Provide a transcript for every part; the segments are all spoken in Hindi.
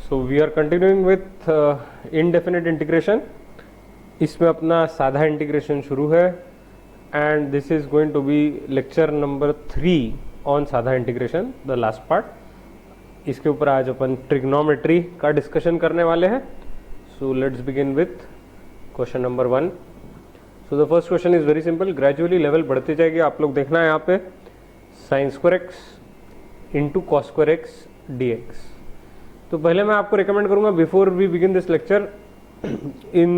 So we are continuing with indefinite integration. इसमें अपना साधा इंटीग्रेशन शुरू है and this is going to be lecture number 3 on साधा इंटीग्रेशन, द लास्ट पार्ट। इसके ऊपर आज अपन ट्रिग्नोमेट्री का डिस्कशन करने वाले हैं। So let's begin with question number 1। So the first question is very simple. Gradually level बढ़ती जाएगी, आप लोग देखना है यहाँ पे sine square x into cos square x d x. तो पहले मैं आपको रिकमेंड करूंगा before we begin this lecture, in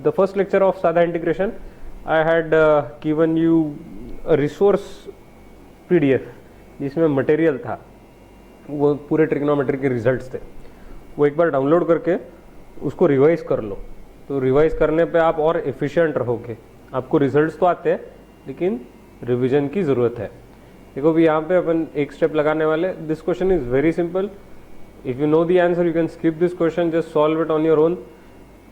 the first lecture of Sada integration I had given you a resource PDF जिसमें मटेरियल था, वो पूरे ट्रिग्नोमेट्री के रिजल्ट्स थे। वो एक बार डाउनलोड करके उसको रिवाइज कर लो, तो रिवाइज करने पे आप और एफिशिएंट रहोगे। आपको रिजल्ट्स तो आते हैं लेकिन रिवीजन की ज़रूरत है। देखो भी यहाँ पे अपन एक स्टेप लगाने वाले। This question is very simple. If you know the answer you can skip this question, just solve it on your own.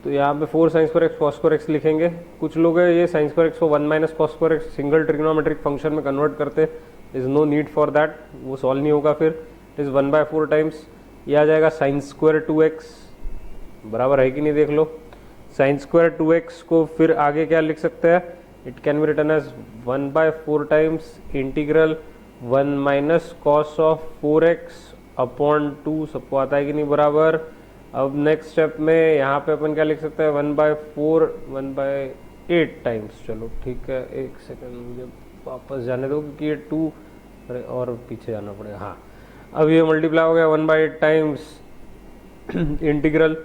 तो यहाँ पे 4 sign square x cos square x लिखेंगे। कुछ लोग है ये साइन स्क्वायर एक्स को 1 minus cos square x single trigonometric function में कन्वर्ट करते। Is no need for that, वो सॉल्व नहीं होगा। फिर इज 1/4 टाइम्स ये आ जाएगा साइन स्क्वायर 2x, बराबर है कि नहीं देख लो। साइन स्क्वायर 2x को फिर आगे क्या लिख सकते हैं, it can be written as 1/4 times integral 1 minus cos of 4x upon 2। सबको आता है कि नहीं बराबर। अब नेक्स्ट स्टेप में यहाँ पे अपन क्या लिख सकते हैं, 1/4 1/8 टाइम्स। चलो ठीक है, एक सेकंड मुझे वापस जाने दो क्योंकि ये 2 और पीछे जाना पड़ेगा। हाँ, अब ये मल्टीप्लाई हो गया 1/8 times integral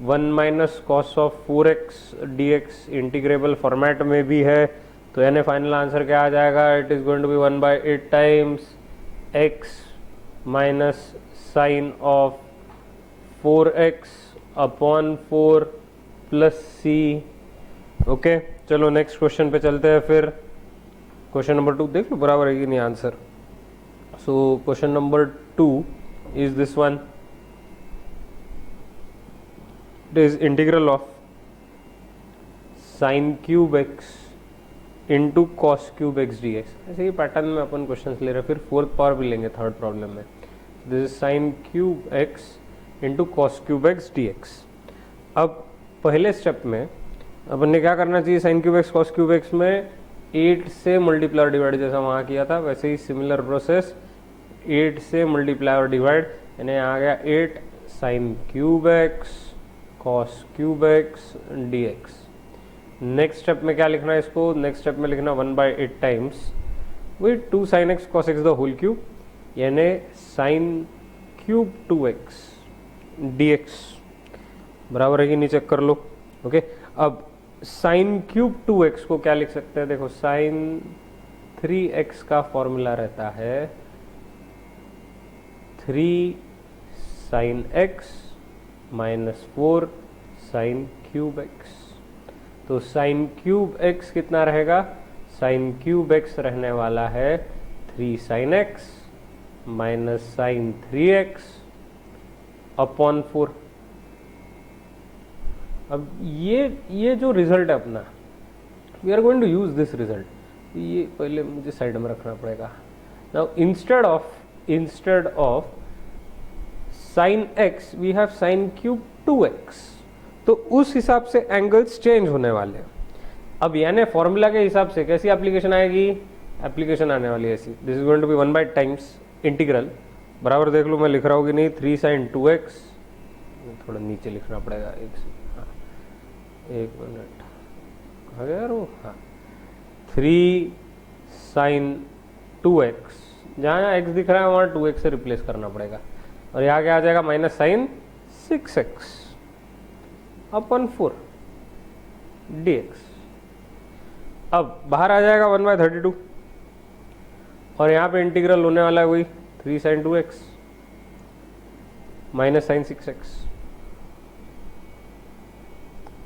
1 minus cos of 4x dx। Integrable format में भी है, तो यानी फाइनल आंसर क्या आ जाएगा, it is going to be 1/8 times x minus sine of 4x upon 4 plus C. Okay, चलो नेक्स्ट क्वेश्चन पे चलते हैं। फिर क्वेश्चन नंबर 2 देख लो बराबर है कि नहीं answer. So question number 2 is this one. It is integral of sine cube x into cos cube x d x. ऐसे ही पैटर्न में अपन क्वेश्चन ले रहे हैं, फिर 4th पावर भी लेंगे 3rd प्रॉब्लम में। This is sine cube x into cos cube x d x. अब पहले स्टेप में अपन ने क्या करना चाहिए, sine cube x cos cube x में 8 से मल्टीप्लाई और डिवाइड जैसा वहाँ किया था, वैसे ही सिमिलर प्रोसेस 8 से मल्टीप्लाई और डिवाइड, यानी आ गया 8 sine cube x cos cube x d x. Next step में क्या लिखना है इसको, नेक्स्ट स्टेप में लिखना 1/8 टाइम्स वही 2 sine x cos x the whole cube, यानी साइन क्यूब 2x dx। बराबर है कि नहीं चेक कर लो। ओके, अब साइन क्यूब 2x को क्या लिख सकते हैं, देखो साइन 3x का फॉर्मूला रहता है 3 sine x minus 4 sine cube x। तो साइन क्यूब x कितना रहेगा, साइन क्यूब x रहने वाला है 3 sine x minus sine 3x upon 4। अब ये जो रिजल्ट है अपना, we are going to use this result. ये पहले मुझे साइड में रखना पड़ेगा। Now instead of sine x we have sine cube 2x, तो उस हिसाब से एंगल्स चेंज होने वाले हैं। अब यानी फॉर्मूला के हिसाब से कैसी एप्लीकेशन आएगी, एप्लीकेशन आने वाली है ऐसी। This is going to be 1/8 times integral, बराबर देख लो मैं लिख रहा हूँ कि नहीं, 3 साइन 2x, थोड़ा नीचे लिखना पड़ेगा। एक मिनट, कहाँ गया यार वो, हाँ 3 साइन 2x, जहाँ x दिख रहा है वहाँ 2x से रिप्लेस करना पड़ेगा, और यहाँ क्या आ जाएगा minus sine 6x upon 4 dx। अब बाहर आ जाएगा 1/32, और यहाँ पे इंटीग्रल होने वाला है वही 3 sine 2x minus sine 6x।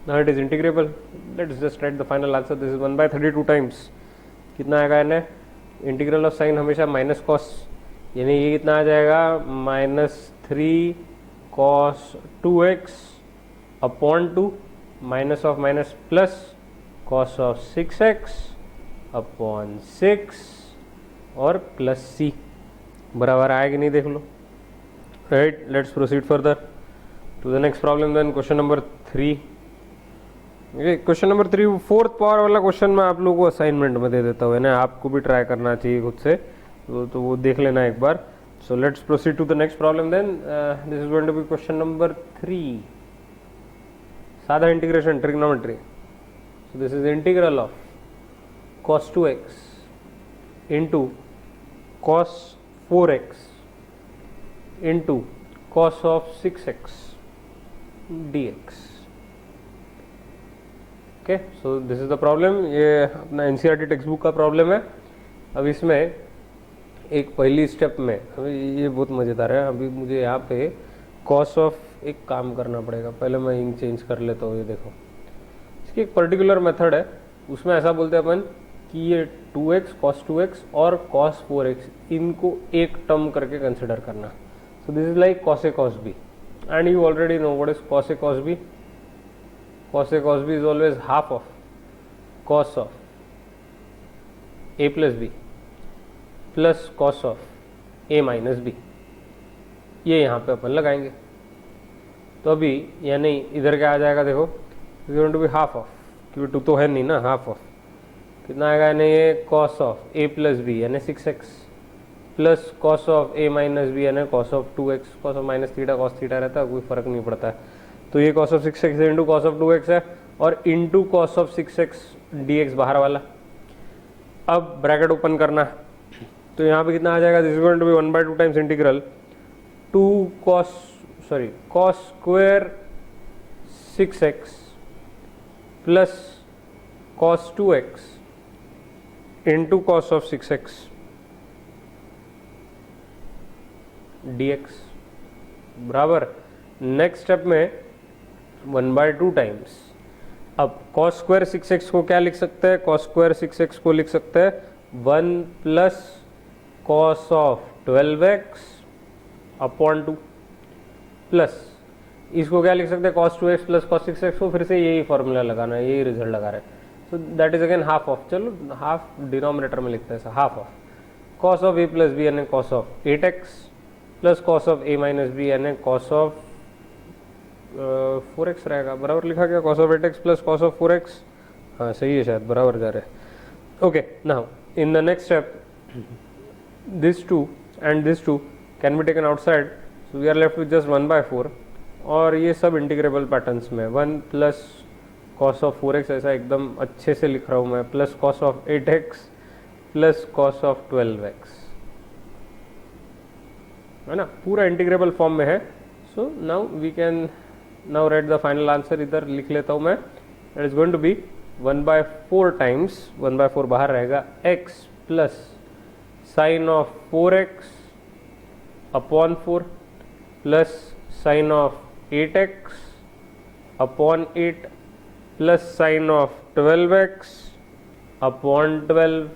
Now it is integrable. Let's just write the final answer. This is 1/32 times कितना आएगा, यानी इंटीग्रल ऑफ साइन हमेशा माइनस कॉस, यानी ये कितना आ जाएगा -3 cos 2x upon 2 minus of minus plus cos of 6x upon 6 और प्लस c। बराबर आएगा नहीं देख लो। Right, let's proceed further. To the next problem then, question number 3। Question number 3 fourth power वाला क्वेश्चन मैं आप लोगों को असाइनमेंट में दे देता हूँ, ना आपको भी ट्राई करना चाहिए खुद से, तो वो देख लेना एक बार। So let's proceed to the next problem then. This is going to be question number 3, साधा integration trigonometry. So this is integral of cos 2x into cos 4x into cos of 6x dx। Okay, so this is the problem. ये अपना एनसीईआरटी टेक्स्ट बुक का प्रॉब्लम है। अब इसमें एक पहली स्टेप में, अभी ये बहुत मज़ेदार है, अभी मुझे यहाँ पे कॉस ऑफ एक काम करना पड़ेगा। पहले मैं इंक चेंज कर लेता हूँ। ये देखो, इसकी एक पर्टिकुलर मेथड है, उसमें ऐसा बोलते हैं अपन कि ये 2x cos 2x और cos 4x इनको एक टर्म करके कंसिडर करना। सो this is like cos a cos b and you already know what is cos a cos b। cos a cos b is always half of cos of a plus b plus cos of a minus b। ये यहाँ पे अपन लगाएंगे, तो अभी यानी इधर क्या आ जाएगा, देखो is going to be half of, क्योंकि टू तो है नहीं ना, हाफ ऑफ कितना आएगा, यानी ये cos of a plus B यानी 6x plus cos of a minus B यानी cos of 2x। cos of minus theta cos theta रहता है, कोई फर्क नहीं पड़ता है। तो ये cos of 6x into cos of 2x है और into cos of 6x dx बाहर वाला। अब ब्रैकेट ओपन करना है, तो यहाँ पे कितना आ जाएगा, this is going to be 1/2 times integral 2 cos square 6x plus cos 2x into cos of 6x dx बराबर। नेक्स्ट स्टेप में 1/2 टाइम्स, अब cos स्क्वायर 6x को क्या लिख सकते हैं, cos स्क्वायर 6x को लिख सकते हैं 1 plus cos of 12x upon 2 plus इसको क्या लिख सकते हैं, cos 2x plus cos 6x को फिर से यही फॉर्मूला लगाना है, यही रिजल्ट लगा रहे हैं। So that is again half of, चलो हाफ डिनोमिनेटर में लिखते हैं, half of cos of a plus B यानी cos of 8x plus cos of a minus B यानी cos ऑफ 4x रहेगा, बराबर लिखा गया, cos of 8x plus cos of 4x। हाँ सही है, शायद बराबर जा रहे हैं। Okay, now in the next step this two and this two can be taken outside, so we are left with just 1/4 और ये सब इंटीग्रेबल पैटर्न्स में 1 प्लस cos ऑफ 4x ऐसा एकदम अच्छे से लिख रहा हूँ मैं, plus cos of 8x plus cos of 12x, है ना, पूरा इंटीग्रेबल फॉर्म में है। So now we can now write the final answer, इधर लिख लेता हूँ मैं, it is going to be 1/4 times 1/4 बाहर रहेगा x plus sine of 4x upon 4 plus sine of 8x upon 8 plus sine of 12x upon 12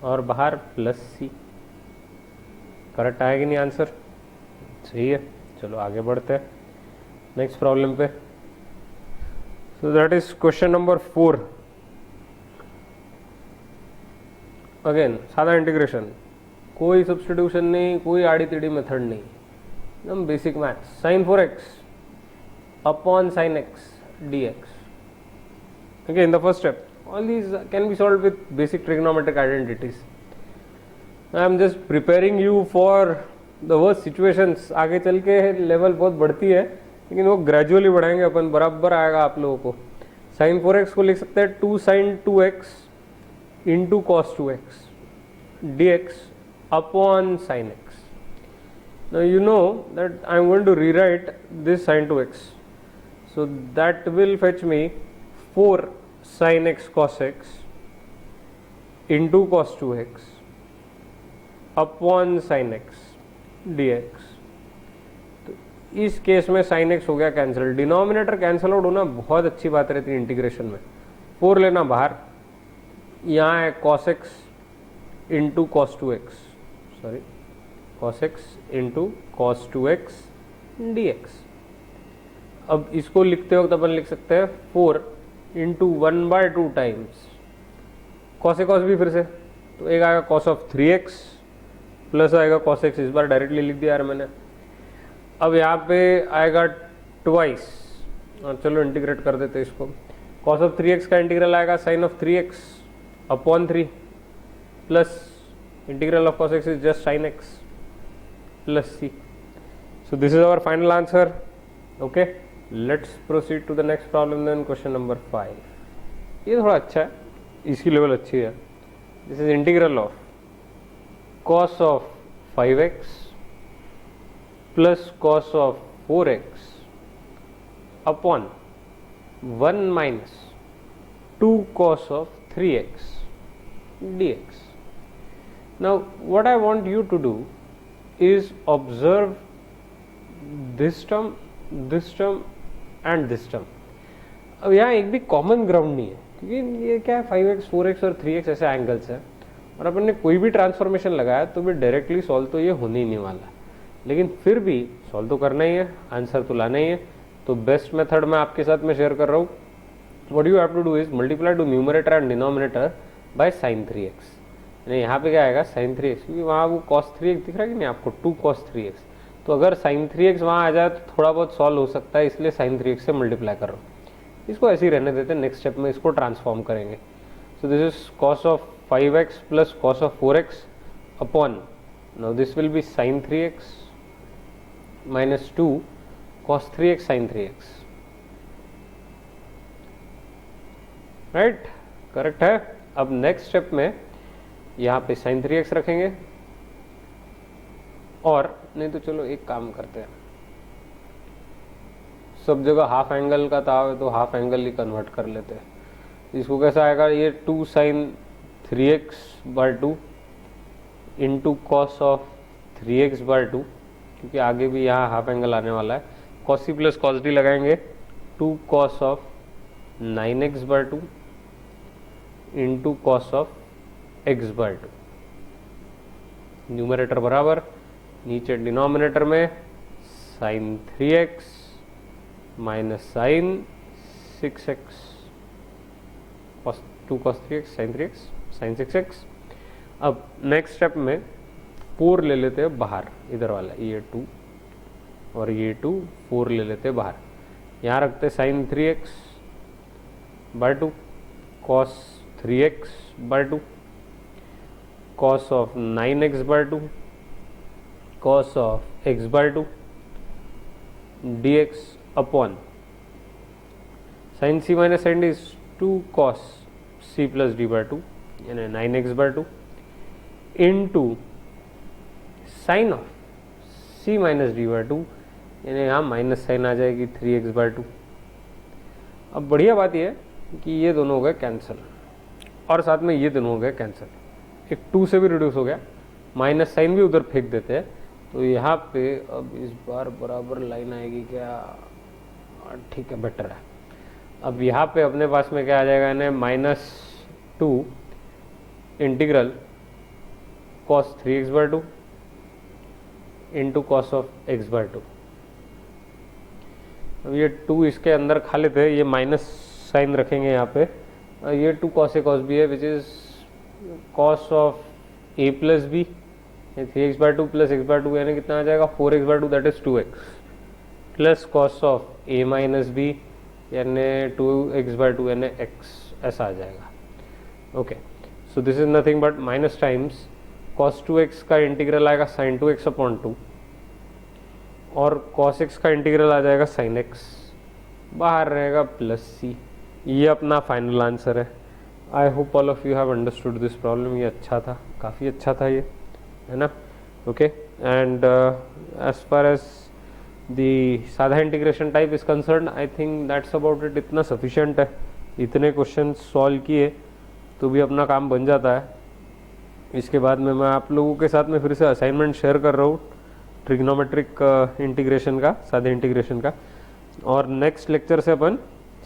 और बाहर प्लस c। करेक्ट आएगा नहीं आंसर, सही है। चलो आगे बढ़ते हैं नेक्स्ट प्रॉब्लम पे। So that is question number 4। Again सादा इंटीग्रेशन, कोई सब्स्टिट्यूशन नहीं, कोई आड़ी टेढ़ी मेथड नहीं, एकदम basic maths. Sine 4x upon sine x dx। Okay, in the first step, all these can be solved with basic trigonometric identities. I am just preparing you for the worst situations। आगे चल के लेवल बहुत बढ़ती है, लेकिन वो ग्रेजुअली बढ़ाएंगे अपन, बराबर आएगा आप लोगों को। साइन 4x को लिख सकते हैं 2 sin 2x into cos 2x dx upon sin x। Now you know that I am going to rewrite this sin 2x, so that will fetch me 4 sin x cos x into cos 2x upon sin x dx। तो इस केस में sin x हो गया कैंसिल, डिनोमिनेटर कैंसिल आउट होना बहुत अच्छी बात रहती है इंटीग्रेशन में। 4 लेना बाहर, यहाँ है cos x into cos 2x, sorry cos x into cos 2x dx। अब इसको लिखते वक्त अपन लिख सकते हैं 4 into 1/2 times cos a cos b, फिर से तो एक आएगा cos ऑफ 3x प्लस आएगा cos x, इस बार डायरेक्टली लिख दिया यार मैंने, अब यहाँ पे आएगा ट्वाइस, चलो इंटीग्रेट कर देते इसको। कॉस ऑफ 3x का इंटीग्रल आएगा sine of 3x upon 3 plus integral of cos x is just sine x plus c। So this is our final answer. Okay, let's proceed to the next problem then, question number 5। ये थोड़ा अच्छा है, इसकी लेवल अच्छी है। This is integral of cos of 5x plus cos of 4x upon 1 minus 2 cos of 3x dx. Now what I want you to do is observe this term and this term. अब यहाँ एक भी कॉमन ग्राउंड नहीं है, क्योंकि ये क्या है 5x 4x और 3x ऐसे एंगल्स है, और अपन ने कोई भी ट्रांसफॉर्मेशन लगाया तो भी डायरेक्टली सॉल्व तो ये होने ही नहीं वाला, लेकिन फिर भी सॉल्व तो करना ही है, आंसर तो लाना ही है। तो बेस्ट मेथड मैं आपके साथ में शेयर कर रहा हूँ। What you have to do is multiply to numerator and denominator by sin 3x। यानी यहाँ पे क्या आएगा sin 3x, क्योंकि वहाँ वो cos 3x दिख रहा है कि नहीं आपको, 2 cos 3x, तो अगर sin 3x वहाँ आ जाए तो थोड़ा बहुत सॉल्व हो सकता है, इसलिए sin 3x से मल्टीप्लाई कर रहा हूँ। इसको ऐसे ही रहने देते हैं, नेक्स्ट स्टेप में इसको ट्रांसफॉर्म करेंगे। सो this is cos of 5x plus cos of 4x upon, now this will be sin 3x minus 2 cos 3x sin 3x, right, correct है। अब नेक्स्ट स्टेप में यहाँ पे sin 3x रखेंगे, और नहीं तो चलो एक काम करते हैं, सब जगह हाफ एंगल का था तो हाफ एंगल ही कन्वर्ट कर लेते हैं। इसको कैसा आएगा, ये 2 sin 3x by 2 into cos of 3x by 2, क्योंकि आगे भी यहाँ हाफ एंगल आने वाला है, cos c plus cos d लगाएंगे, 2 cos of 9x by 2 into cos of x by 2, numerator बराबर, नीचे डिनोमिनेटर में sin 3x minus sin 6x, cos 2 cos 3x sin 3x sin 6x। अब नेक्स्ट स्टेप में 4 ले लेते हैं बाहर, इधर वाला ये 2 और ये 2, 4 ले लेते हैं बाहर, यहाँ रखते sin 3x by 2 cos 3x by 2 cos of 9x by 2 cos of x by 2 dx upon sin c minus sin d is 2 cos c plus d by 2 यानी 9x by 2 into sine of c minus D by 2, यानी यहाँ माइनस साइन आ जाएगी 3x बाय 2। अब बढ़िया बात यह है कि ये दोनों हो गए कैंसिल, और साथ में ये दोनों हो गए कैंसिल, एक 2 से भी रिड्यूस हो गया, माइनस साइन भी उधर फेंक देते हैं, तो यहाँ पे अब इस बार बराबर लाइन आएगी क्या, ठीक है, बेटर है। अब यहाँ पे अपने पास में क्या आ जाएगा, यानी -2 integral cos 3x by 2 into cos of x by 2। अब ये 2 इसके अंदर खा लेते हैं, ये माइनस साइन रखेंगे यहाँ पे, ये 2 cos a cos b है, which is cos of a plus B, 3x by 2 plus x by 2, यानी कितना आ जाएगा 4x by 2, that is 2x, plus cos of a minus B यानी 2x बाय 2 यानी x, ऐसा आ जाएगा। Okay, so this is nothing but minus times cos 2x का इंटीग्रल आएगा sin 2x अपॉन 2, और cos x का इंटीग्रल आ जाएगा sin x, बाहर रहेगा प्लस c। ये अपना फाइनल आंसर है। I hope all of you have understood this problem. ये अच्छा था, काफ़ी अच्छा था ये, है ना। Okay, and as far as the साधा integration type is concern, I think that's about it. इतना सफिशिएंट है, इतने क्वेश्चन सॉल्व किए तो भी अपना काम बन जाता है। इसके बाद में मैं आप लोगों के साथ में फिर से असाइनमेंट शेयर कर रहा हूँ ट्रिग्नोमेट्रिक इंटीग्रेशन का, सादे इंटीग्रेशन का, और नेक्स्ट लेक्चर से अपन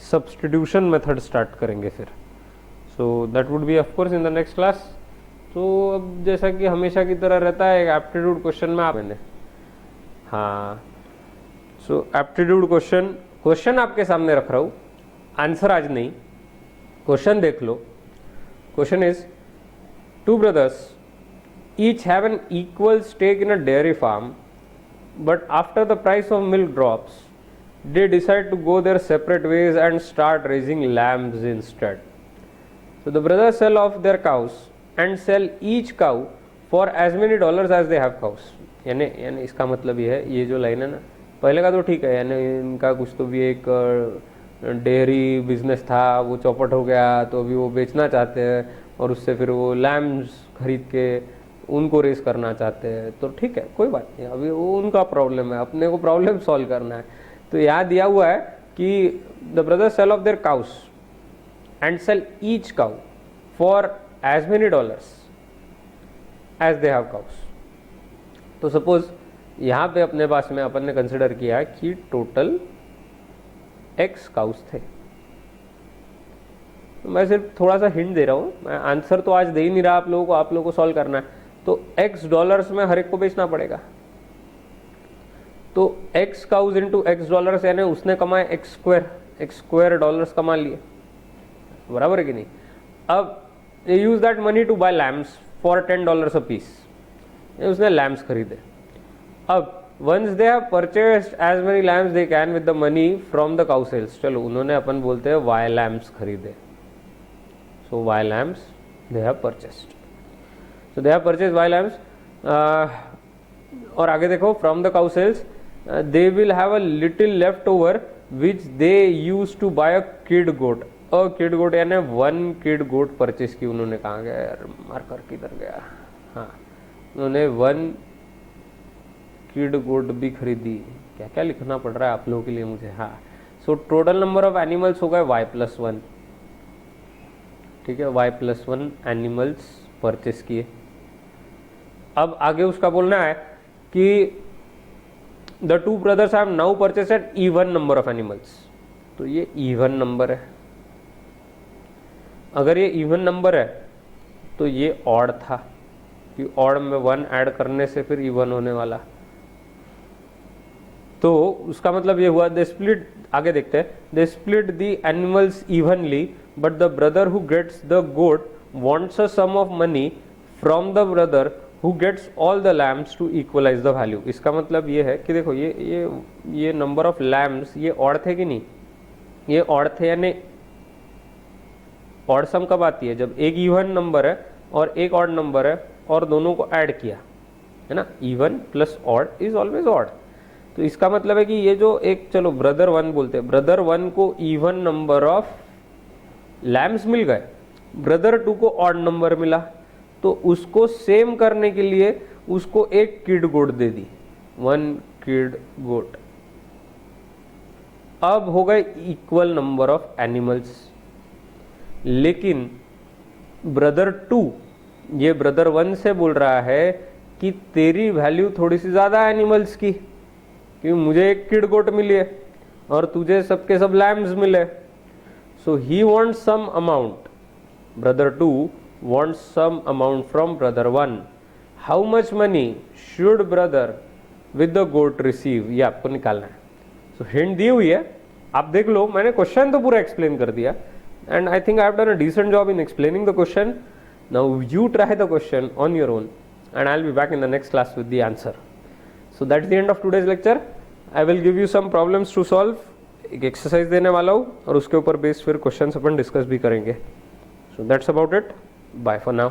सब्स्टिट्यूशन मेथड स्टार्ट करेंगे फिर। So that would be of course in the next class. तो अब जैसा कि हमेशा की तरह रहता है, एप्टीट्यूड क्वेश्चन में आप मैंने, हाँ, सो एप्टीट्यूड क्वेश्चन आपके सामने रख रहा हूँ, आंसर आज नहीं, क्वेश्चन देख लो। Question is, two brothers each have an equal stake in a dairy farm but after the price of milk drops, they decide to go their separate ways and start raising lambs instead. So the brothers sell off their cows and sell each cow for as many dollars as they have cows. यानी इसका मतलब ये है, ये जो लाइन है ना, पहले का तो ठीक है, यानी इनका कुछ तो भी एक डेयरी बिजनेस था, वो चौपट हो गया, तो अभी वो बेचना चाहते हैं और उससे फिर वो लैम्स खरीद के उनको रेस करना चाहते हैं, तो ठीक है, कोई बात नहीं, अभी वो उनका प्रॉब्लम है, अपने को प्रॉब्लम सॉल्व करना है. तो यहाँ दिया हुआ है कि the brothers sell off their cows and sell each cow for as many dollars as they have cows. तो सपोज यहाँ पे अपने पास में अपन ने कंसिडर किया कि टोटल x काउस थे. तो मैं सिर्फ थोड़ा सा हिंट दे रहा हूँ, मैं आंसर तो आज दे ही नहीं रहा आप लोगों को सॉल्व करना है. तो x डॉलर्स में हर एक को बेचना पड़ेगा. तो x cows into x dollars, यानी उसने कमाए एक्स स्क्वायर डॉलर्स कमा लिए, बराबर है कि नहीं. अब use that money to buy lambs for $10 a piece. उसने लैम्स खरीदे. अब once they have purchased as many lambs they can with the money from the cow sales. चलो उन्होंने, अपन बोलते हैं वाई लैम्स खरीदे. So y lambs they have purchased. So they have purchased y lambs. और आगे देखो, from the cow sales they will have a little left over which they use to buy a kid goat. Kid goat यानी 1 किड गोट परचेस की उन्होंने. कहाँ गया यार मार्कर, किधर गया. हाँ, उन्होंने 1 किड गोट भी खरीदी. क्या क्या लिखना पड़ रहा है आप लोगों के लिए मुझे. हाँ, so total number of animals हो गए y+1. ठीक है, y+1 एनिमल्स परचेस किए. अब आगे उसका बोलना है कि the 2 brothers have now purchased even number of animals. तो ये इवन नंबर है. अगर ये इवन नंबर है तो ये ऑड था, कि ऑड में 1 ऐड करने से फिर इवन होने वाला. तो उसका मतलब ये हुआ, दे स्प्लिट, आगे देखते हैं, they split the animals evenly but the brother who gets the goat wants a sum of money from the brother who gets all the lambs to equalize the value. इसका मतलब ये है कि देखो ये नंबर ऑफ लैम्स ये ऑड थे कि नहीं. ये ऑड थे, यानी ऑड सम कब आती है, जब एक इवन नंबर है और एक ऑड नंबर है और दोनों को ऐड किया है ना. Even plus odd is always odd. तो इसका मतलब है कि ये जो एक, चलो ब्रदर 1 बोलते हैं, ब्रदर 1 को इवन नंबर ऑफ लैम्स मिल गए, ब्रदर 2 को ऑड नंबर मिला, तो उसको सेम करने के लिए उसको एक किड गोट दे दी, 1 किड गोट. अब हो गए इक्वल नंबर ऑफ एनिमल्स. लेकिन ब्रदर 2 ये ब्रदर 1 से बोल रहा है कि तेरी वैल्यू थोड़ी सी ज्यादा एनिमल्स की, क्योंकि मुझे एक किड गोट मिली है और तुझे सबके सब लैम्स मिले. So he wants some amount, brother 2 wants some amount from brother 1. How much money should brother with the goat receive, ये आपको निकालना है. सो हिंट दी हुई है, आप देख लो, मैंने क्वेश्चन तो पूरा एक्सप्लेन कर दिया and I think I have done a decent job in explaining the question. Now you try the question on your own and I'll be back in the next class with the answer. So that's the end of today's lecture. I will give you some problems to solve. एक एक्सरसाइज देने वाला हूँ और उसके ऊपर बेस्ड फिर क्वेश्चंस अपन डिस्कस भी करेंगे. So that's about it. Bye for now.